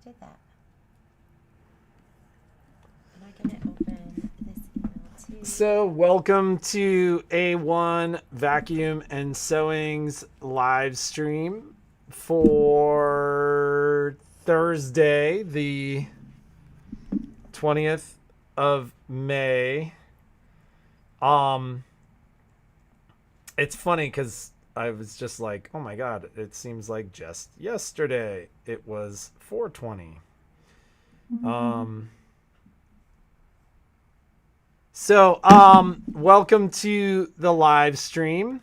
did that. And I'm going to open this email too. So, welcome to A1 Vacuum and Sewing's live stream for Thursday, the 20th of May. It's funny because I was just like, oh my god, it seems like just yesterday it was 420. So, welcome to the live stream.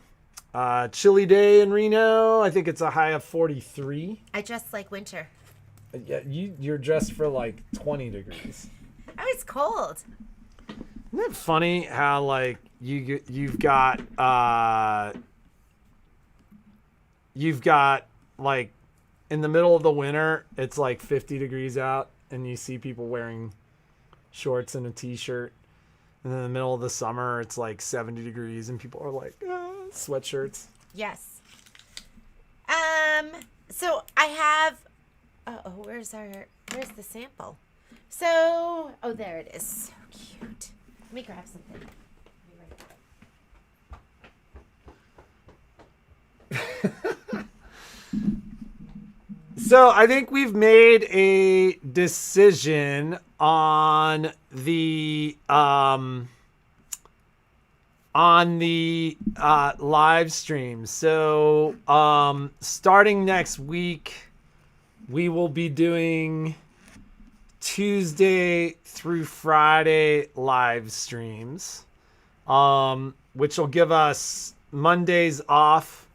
Chilly day in Reno. I think it's a high of 43. I dress like winter. Yeah, you're dressed for like 20 degrees. Oh, it's cold. Isn't it funny how like you've got like in the middle of the winter it's like 50 degrees out and you see people wearing shorts and a t-shirt, and then in the middle of the summer it's like 70 degrees and people are like sweatshirts. Yes. So I have where's the sample? So there it is. So cute. Let me grab something. So I think we've made a decision on the live stream. So starting next week, we will be doing Tuesday through Friday live streams, which will give us Mondays off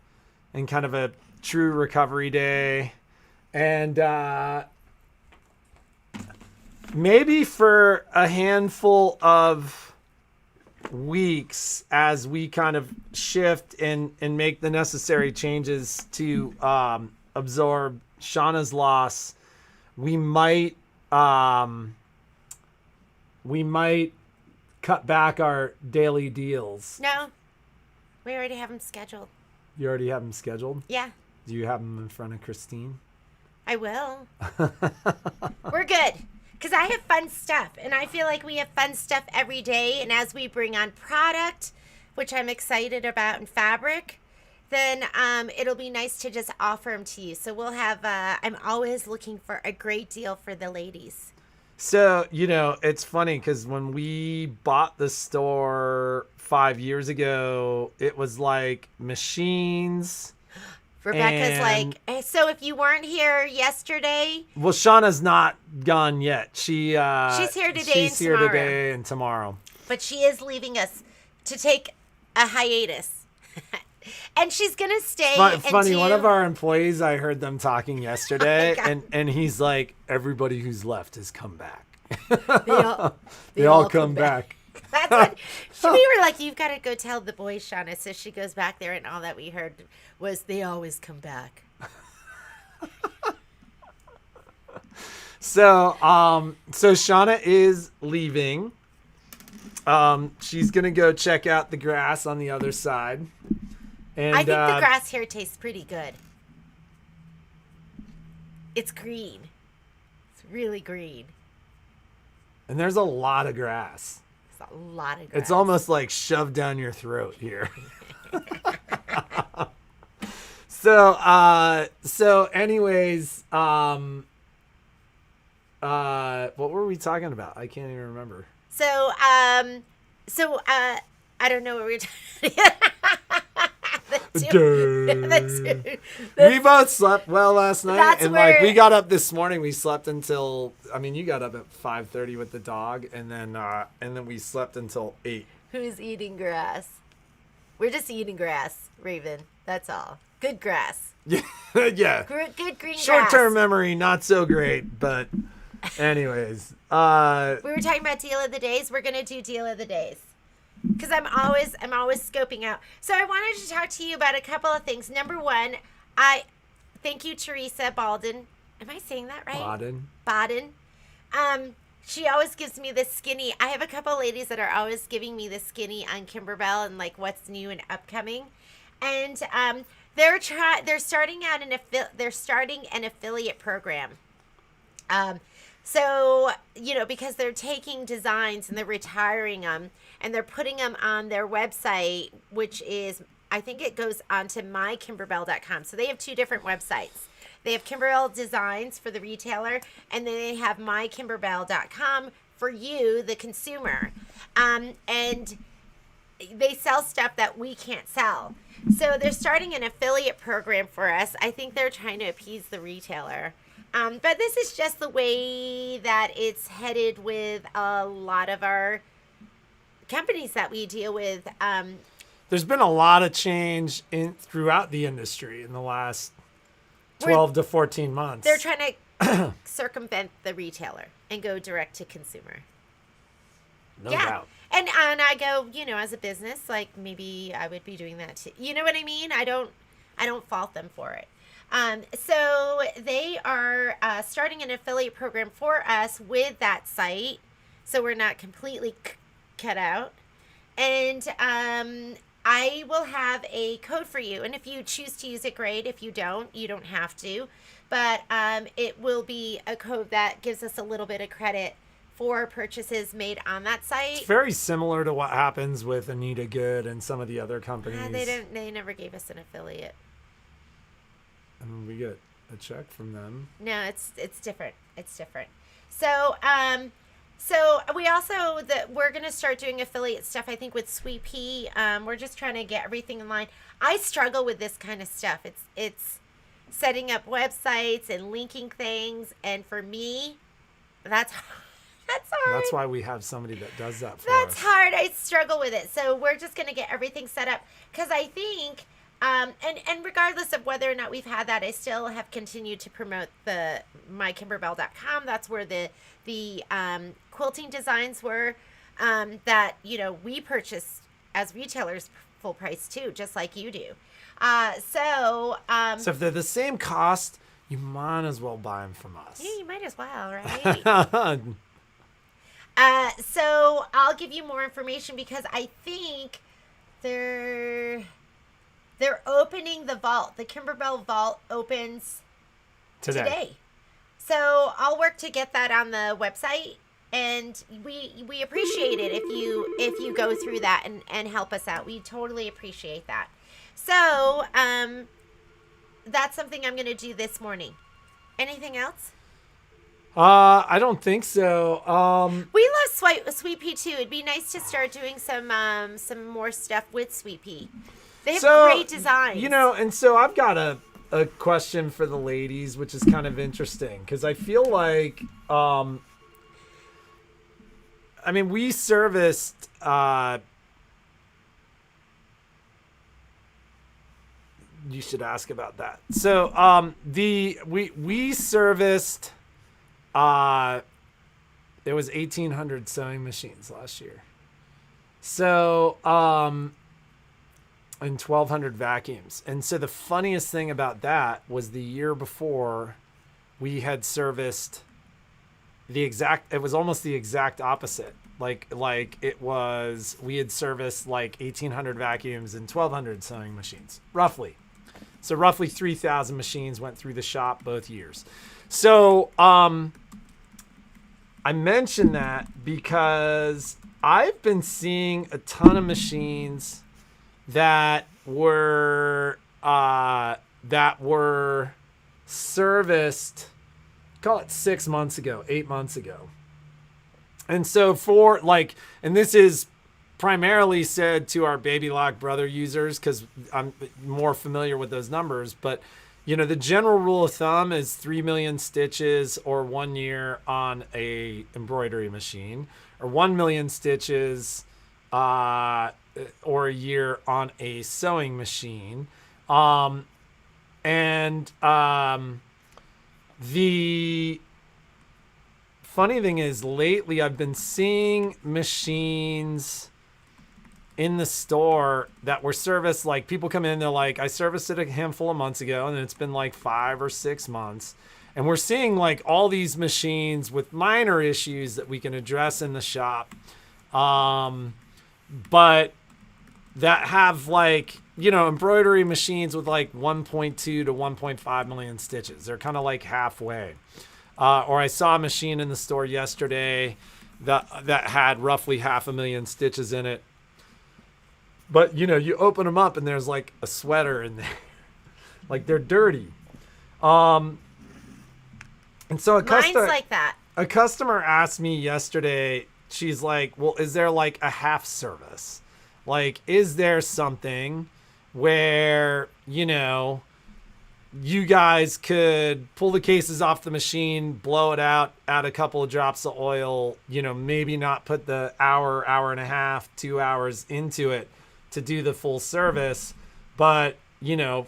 and kind of a true recovery day. And maybe for a handful of weeks as we kind of shift and make the necessary changes to absorb Shauna's loss, we might cut back our daily deals. No, we already have them scheduled. You already have them scheduled? Yeah. Do you have them in front of Christine? I will. We're good. Because I have fun stuff. And I feel like we have fun stuff every day. And as we bring on product, which I'm excited about, in fabric, then it'll be nice to just offer them to you. So we'll have, I'm always looking for a great deal for the ladies. So, it's funny because when we bought the store 5 years ago, it was like machines. Rebecca's like, hey, so if you weren't here yesterday. Well, Shauna's not gone yet. She's here today she's and here tomorrow. today and tomorrow. But she is leaving us to take a hiatus. And she's going to stay. Funny, one of our employees, I heard them talking yesterday, and he's like, everybody who's left has come back. They all come back. That's what we were like, you've got to go tell the boys, Shauna. So she goes back there, and all that we heard was they always come back. So Shauna is leaving. She's gonna go check out the grass on the other side. And I think the grass here tastes pretty good. It's green. It's really green. And there's a lot of grass. There's a lot of grass. It's almost like shoved down your throat here. So anyways, what were we talking about? I can't even remember. So I don't know what we were talking about. We both slept well last night, and like we got up this morning. We slept until you got up at 5:30 with the dog, and then we slept until 8. Who's eating grass? We're just eating grass, Raven. That's all. Good grass. Yeah. Good green grass. Short-term memory, not so great, but anyways. We were talking about deal of the days. We're gonna do deal of the days. Because I'm always scoping out. So I wanted to talk to you about a couple of things. Number one, thank you, Teresa Balden. Am I saying that right? Baden. She always gives me the skinny. I have a couple ladies that are always giving me the skinny on Kimberbell and like what's new and upcoming. And they're starting an affiliate program. So, because they're taking designs and they're retiring them and they're putting them on their website, which is, I think it goes onto mykimberbell.com. So they have two different websites. They have Kimberbell Designs for the retailer, and then they have mykimberbell.com for you, the consumer. And they sell stuff that we can't sell. So they're starting an affiliate program for us. I think they're trying to appease the retailer. But this is just the way that it's headed with a lot of our companies that we deal with. There's been a lot of change throughout the industry in the last 12 to 14 months. They're trying to circumvent the retailer and go direct to consumer. No doubt. And I go, as a business, like maybe I would be doing that too. You know what I mean? I don't fault them for it. So they are starting an affiliate program for us with that site, so we're not completely cut out. And I will have a code for you, and if you choose to use it, great. If you don't, you don't have to. But it will be a code that gives us a little bit of credit for purchases made on that site. It's very similar to what happens with Anita Good and some of the other companies. They never gave us an affiliate. And we get a check from them. No, it's different. It's different. So we also we're gonna start doing affiliate stuff. I think with Sweet Pea. We're just trying to get everything in line. I struggle with this kind of stuff. It's setting up websites and linking things, and for me, that's hard. That's why we have somebody that does that for us. That's hard. I struggle with it. So we're just going to get everything set up because I think, and regardless of whether or not we've had that, I still have continued to promote the mykimberbell.com. That's where the quilting designs were that, we purchased as retailers full price too, just like you do. So if they're the same cost, you might as well buy them from us. Yeah, you might as well, right? So I'll give you more information because I think they're opening the vault. The Kimberbell vault opens today. So I'll work to get that on the website, and we appreciate it if you go through that and help us out. We totally appreciate that. So that's something I'm going to do this morning. Anything else? I don't think so. We love Sweet Pea too. It'd be nice to start doing some more stuff with Sweet Pea. They have great designs. And so I've got a question for the ladies, which is kind of interesting because I feel like, we serviced, you should ask about that. So, we serviced, it was 1,800 sewing machines last year. So, and 1,200 vacuums. And so the funniest thing about that was the year before we had serviced it was almost the exact opposite. Like we had serviced like 1,800 vacuums and 1,200 sewing machines, roughly. So roughly 3,000 machines went through the shop both years. So, I mention that because I've been seeing a ton of machines that were serviced, call it 6 months ago, 8 months ago. And so and this is primarily said to our Baby Lock Brother users because I'm more familiar with those numbers, but the general rule of thumb is 3 million stitches or 1 year on a embroidery machine, or 1 million stitches or a year on a sewing machine. The funny thing is lately I've been seeing machines in the store that were serviced, like people come in, they're like, I serviced it a handful of months ago and it's been like 5 or 6 months. And we're seeing like all these machines with minor issues that we can address in the shop. But that have embroidery machines with like 1.2 to 1.5 million stitches. They're kind of like halfway. Or I saw a machine in the store yesterday that had roughly 500,000 stitches in it. But, you know, you open them up and there's like a sweater in there. Like they're dirty. And so Mine's like that. a customer asked me yesterday, she's like, well, is there like a half service? Like, is there something where, you know, you guys could pull the cases off the machine, blow it out, add a couple of drops of oil, you know, maybe not put the hour and a half, 2 hours into it to do the full service. But, you know,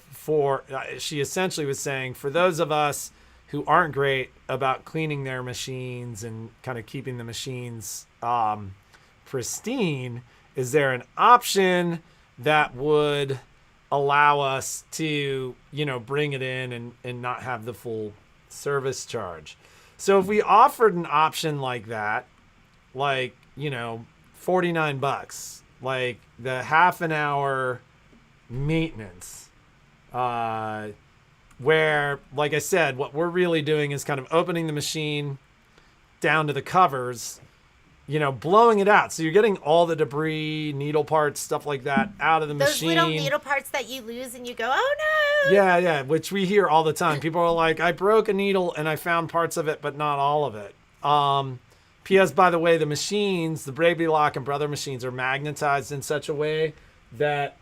she essentially was saying, for those of us who aren't great about cleaning their machines and kind of keeping the machines pristine, is there an option that would allow us to, you know, bring it in and not have the full service charge? So if we offered an option like that, like, you know, $49, like the half an hour maintenance, where, like I said, what we're really doing is kind of opening the machine down to the covers, you know, blowing it out. So you're getting all the debris, needle parts, stuff like that out of the machine. Those little needle parts that you lose and you go, oh no. Yeah, which we hear all the time. People are like, I broke a needle and I found parts of it, but not all of it. P.S. by the way, the machines, the Brady Lock and Brother machines are magnetized in such a way that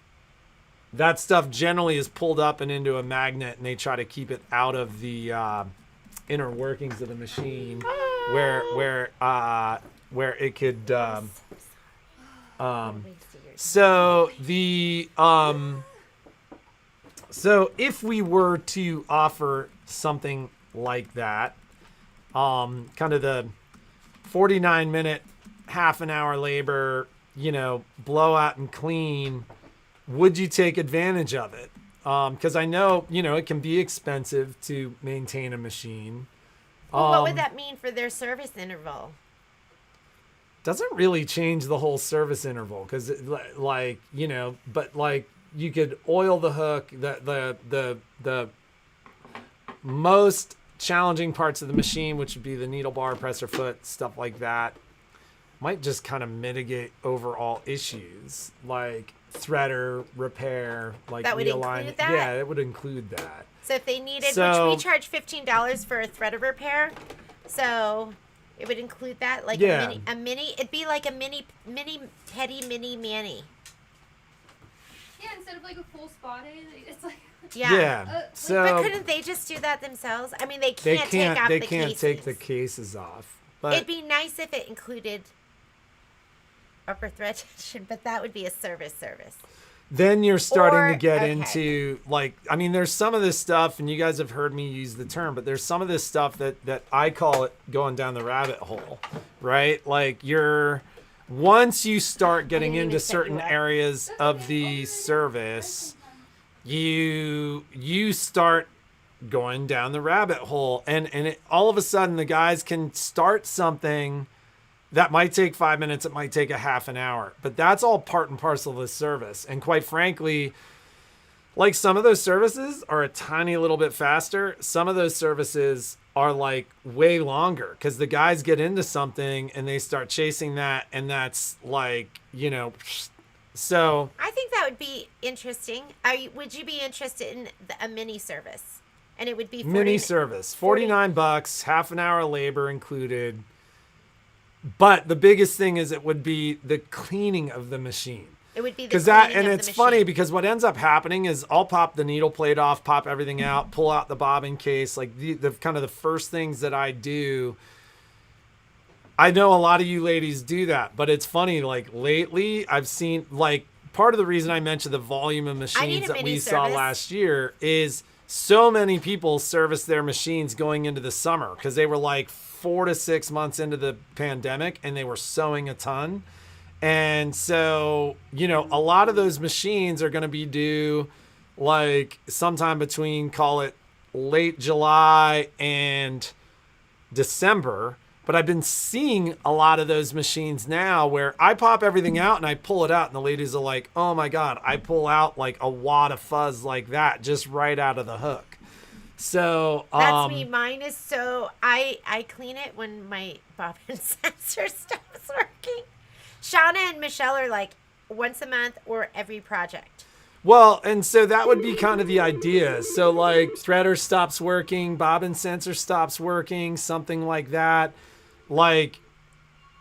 that stuff generally is pulled up and into a magnet, and they try to keep it out of the inner workings of the machine where it could so if we were to offer something like that, kind of the 49-minute, half an hour labor, you know, blow out and clean, would you take advantage of it? Because I know, you know, it can be expensive to maintain a machine. Well, what would that mean for their service interval? Doesn't really change the whole service interval, because, like, you know, but like you could oil the hook. The most challenging parts of the machine, which would be the needle bar, presser foot, stuff like that, might just kind of mitigate overall issues like threader repair, like that would include that? Yeah, it would include that. So if they needed, which we charge $15 for a threader repair, so it would include that, like a mini. It'd be like a mini Teddy mini Manny. Yeah, instead of like a full spa day, it's like. Yeah. So, but couldn't they just do that themselves? I mean, they can't take off the cases. They can't take the cases off. But it'd be nice if it included upper thread tension, but that would be a service. Then you're starting to get into, like, I mean, there's some of this stuff, and you guys have heard me use the term, but there's some of this stuff that I call it going down the rabbit hole, right? Like, once you start getting into certain areas of the service, you start going down the rabbit hole, and all of a sudden the guys can start something that might take 5 minutes, it might take a half an hour, but that's all part and parcel of the service. And quite frankly, like, some of those services are a tiny little bit faster. Some of those services are like way longer, because the guys get into something and they start chasing that, and that's like, you know, so I think that would be interesting. Would you be interested in a mini service? And it would be mini service, $49, half an hour labor included. But the biggest thing is it would be the cleaning of the machine. It would be because that, and it's funny because what ends up happening is I'll pop the needle plate off, pop everything out, pull out the bobbin case, like the kind of the first things that I do. I know a lot of you ladies do that, but it's funny. Like, lately, I've seen, like, part of the reason I mentioned the volume of machines that we saw last year is so many people service their machines going into the summer, because they were like 4 to 6 months into the pandemic and they were sewing a ton. And so, you know, a lot of those machines are going to be due like sometime between, call it late July and December. But I've been seeing a lot of those machines now where I pop everything out and I pull it out, and the ladies are like, oh my God, I pull out like a wad of fuzz like that just right out of the hook. So That's me. Mine is so I clean it when my bobbin sensor stops working. Shauna and Michelle are like once a month or every project. Well, and so that would be kind of the idea. So like threader stops working, bobbin sensor stops working, something like that. Like,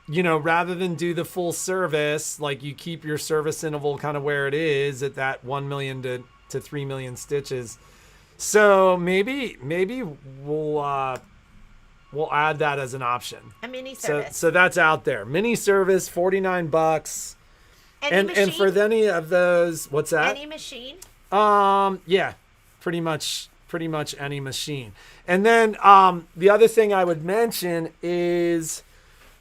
you know, rather than do the full service, like you keep your service interval kind of where it is at that 1 million to 3 million stitches. So maybe we'll add that as an option. A mini service. So that's out there. Mini service, $49. And for any of those, what's that? Any machine? Yeah, pretty much any machine. And then the other thing I would mention is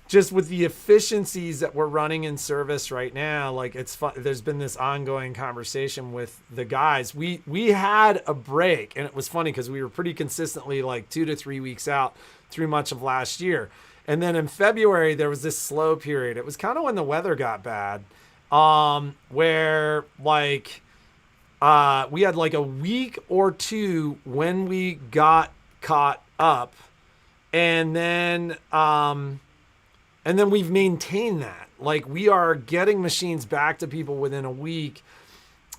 just with the efficiencies that we're running in service right now, like it's fun. There's been this ongoing conversation with the guys. We had a break, and it was funny because we were pretty consistently like 2 to 3 weeks out through much of last year. And then in February, there was this slow period. It was kind of when the weather got bad, where like we had like a week or two when we got caught up, and then we've maintained that. Like we are getting machines back to people within a week,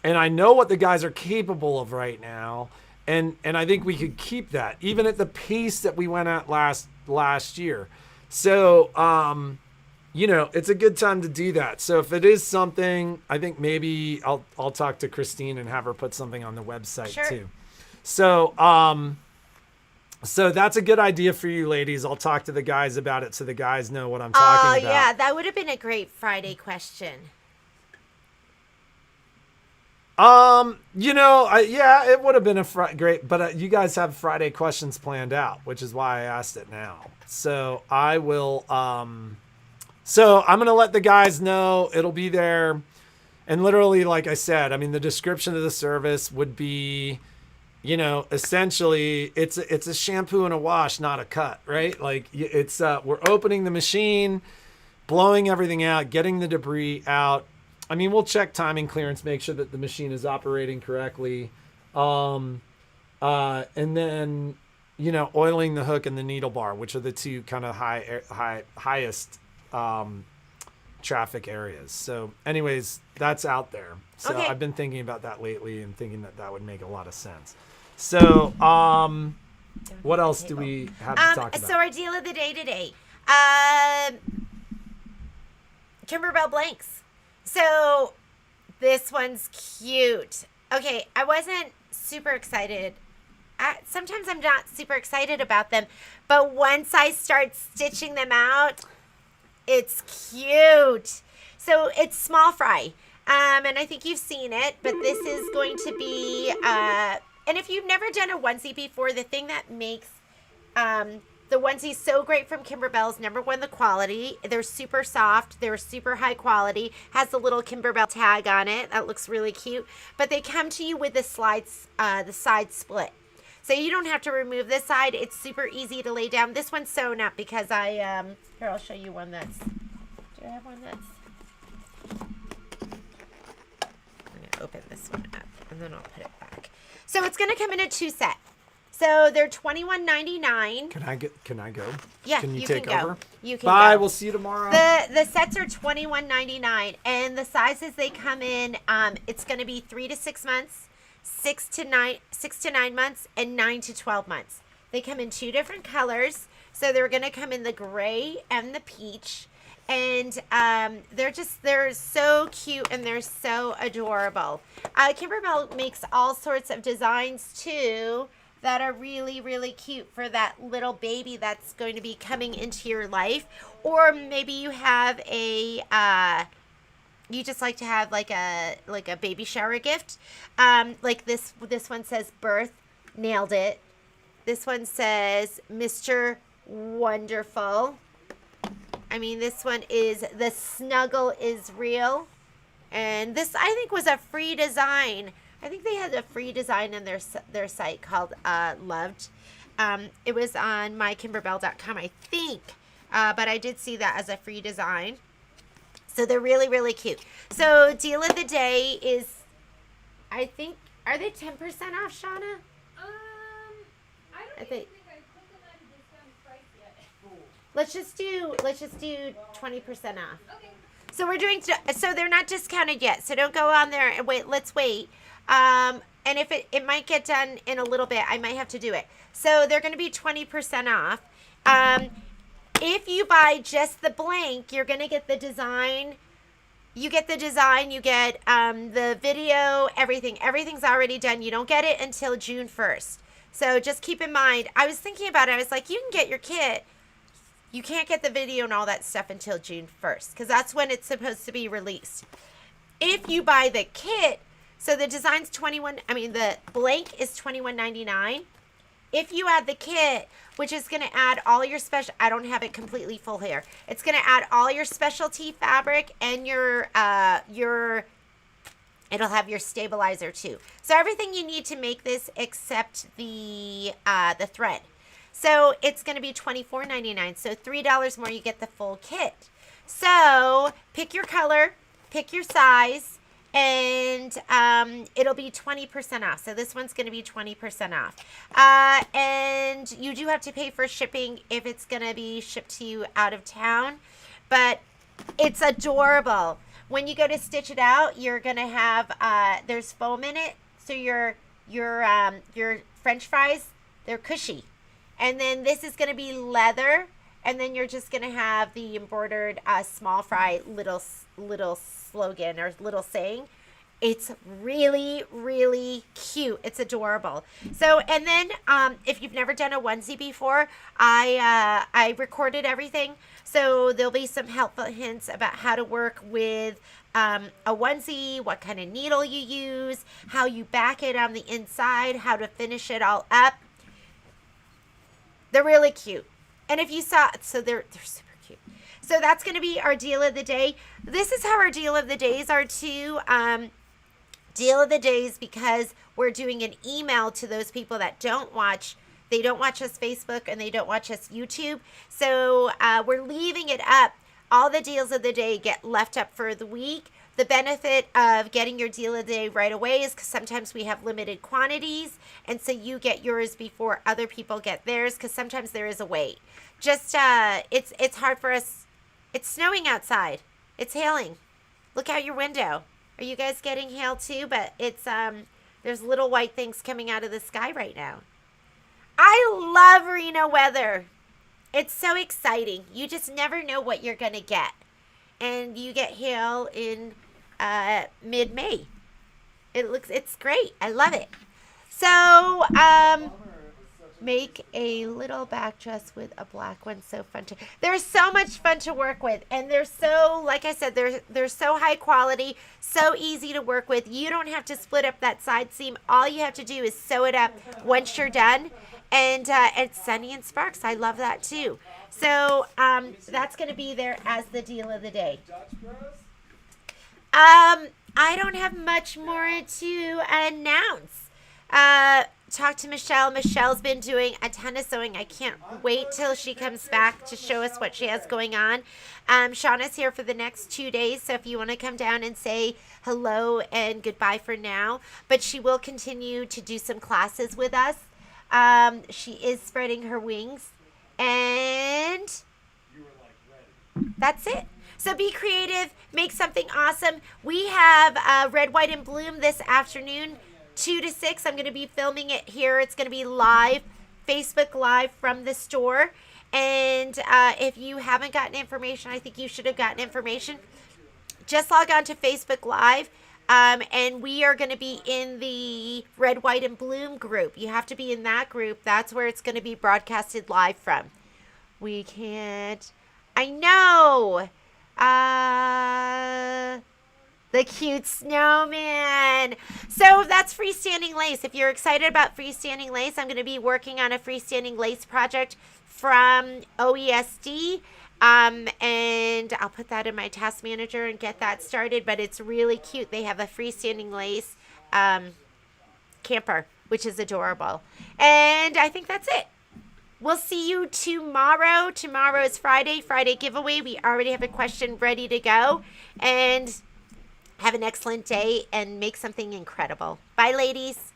and I know what the guys are capable of right now, and I think we could keep that even at the pace that we went at last year. So you know, it's a good time to do that. So if it is something, I think maybe I'll talk to Christine and have her put something on the website too. So so that's a good idea for you ladies. I'll talk to the guys about it so the guys know what I'm talking about. Oh yeah, that would have been a great Friday question. You know, yeah, it would have been a great, but you guys have Friday questions planned out, which is why I asked it now. So I will, so I'm going to let the guys know it'll be there. And literally, like I said, I mean, the description of the service would be, you know, essentially it's a shampoo and a wash, not a cut, right? Like it's, we're opening the machine, blowing everything out, getting the debris out. I mean, we'll check timing clearance, make sure that the machine is operating correctly. And then, you know, oiling the hook and the needle bar, which are the two kind of highest traffic areas. So anyways, that's out there. So Okay. I've been thinking about that lately and thinking that would make a lot of sense. So what else do we have to talk about? So our deal of the day today, Kimberbell blanks. So this one's cute. Okay, I wasn't super excited. Sometimes I'm not super excited about them, but once I start stitching them out, it's cute. So it's small fry, and I think you've seen it, but this is going to be, and if you've never done a onesie before, the thing that makes the onesie so great from Kimberbell is number one, the quality. They're super soft. They're super high quality. Has the little Kimberbell tag on it. That looks really cute. But they come to you with the slides, the side split. So you don't have to remove this side. It's super easy to lay down. This one's sewn up because here, I'll show you one that's, do I have one that's, I'm going to open this one up and then I'll put it back. So it's going to come in a 2-set. So they're $21.99. Can I go? Yeah, Can you you take can go. over? You can Bye. go. We'll see you tomorrow. The sets are $21.99, and the sizes they come in, it's going to be 3 to 6 months, 6 to 9 months, and 9 to 12 months. They come in 2 different colors, so they're going to come in the gray and the peach. And they're so cute and they're so adorable. Kimberbell makes all sorts of designs too that are really, really cute for that little baby that's going to be coming into your life. Or maybe you have a, you just like to have like a baby shower gift. Like this one says birth, nailed it. This one says Mr. Wonderful. I mean, this one is the snuggle is real. And this, I think, was a free design. I think they had a free design on their site called Loved. It was on mykimberbell.com, I think. But I did see that as a free design. So they're really, really cute. So deal of the day is, I think, are they 10% off, Shauna? I think. Let's just do 20% off. Okay. So we're doing so they're not discounted yet. So don't go on there and wait. Let's wait. And if it might get done in a little bit, I might have to do it. So they're going to be 20% off. If you buy just the blank, you're going to get the design. You get the design. You get the video. Everything. Everything's already done. You don't get it until June 1st. So just keep in mind. I was thinking about it. I was like, you can get your kit. You can't get the video and all that stuff until June 1st because that's when it's supposed to be released. If you buy the kit, so the design's the blank is $21.99. If you add the kit, which is going to add all your special, I don't have it completely full here. It's going to add all your specialty fabric and it'll have your stabilizer too. So everything you need to make this except the thread. So it's going to be $24.99. So $3 more, you get the full kit. So pick your color, pick your size, and it'll be 20% off. So this one's going to be 20% off. And you do have to pay for shipping if it's going to be shipped to you out of town. But it's adorable. When you go to stitch it out, you're going to have, there's foam in it. So your French fries, they're cushy. And then this is going to be leather. And then you're just going to have the embroidered small fry little slogan or little saying. It's really, really cute. It's adorable. So, and then if you've never done a onesie before, I recorded everything. So there'll be some helpful hints about how to work with a onesie, what kind of needle you use, how you back it on the inside, how to finish it all up. They're really cute. And if you saw, so they're super cute. So that's going to be our deal of the day. This is how our deal of the days are too. Deal of the days because we're doing an email to those people that don't watch. They don't watch us Facebook and they don't watch us YouTube. So we're leaving it up. All the deals of the day get left up for the week. The benefit of getting your deal of the day right away is because sometimes we have limited quantities. And so you get yours before other people get theirs because sometimes there is a wait. Just, it's hard for us. It's snowing outside. It's hailing. Look out your window. Are you guys getting hail too? But it's, there's little white things coming out of the sky right now. I love Reno weather. It's so exciting. You just never know what you're going to get. And you get hail in mid-May. It's great. I love it. So, make a little back dress with a black one. So fun they're so much fun to work with. And they're so, like I said, they're so high quality, so easy to work with. You don't have to split up that side seam. All you have to do is sew it up once you're done. And it's Sunny and Sparks. I love that too. So that's going to be there as the deal of the day. I don't have much more to announce. Talk to Michelle. Michelle's been doing a ton of sewing. I can't wait till she comes back to show us what she has going on. Shauna's here for the next 2 days, so if you want to come down and say hello and goodbye for now. But she will continue to do some classes with us. She is spreading her wings. And that's it. So be creative. Make something awesome. We have Red, White, and Bloom this afternoon, 2 to 6. I'm going to be filming it here. It's going to be live, Facebook Live from the store. And if you haven't gotten information, I think you should have gotten information. Just log on to Facebook Live. And we are going to be in the Red, White, and Bloom group. You have to be in that group. That's where it's going to be broadcasted live from. We can't. I know. The cute snowman. So that's freestanding lace. If you're excited about freestanding lace, I'm going to be working on a freestanding lace project from OESD. And I'll put that in my task manager and get that started, but it's really cute. They have a freestanding lace camper, which is adorable. And I think that's it. We'll see you tomorrow. Tomorrow is Friday giveaway. We already have a question ready to go. And have an excellent day and make something incredible. Bye, ladies.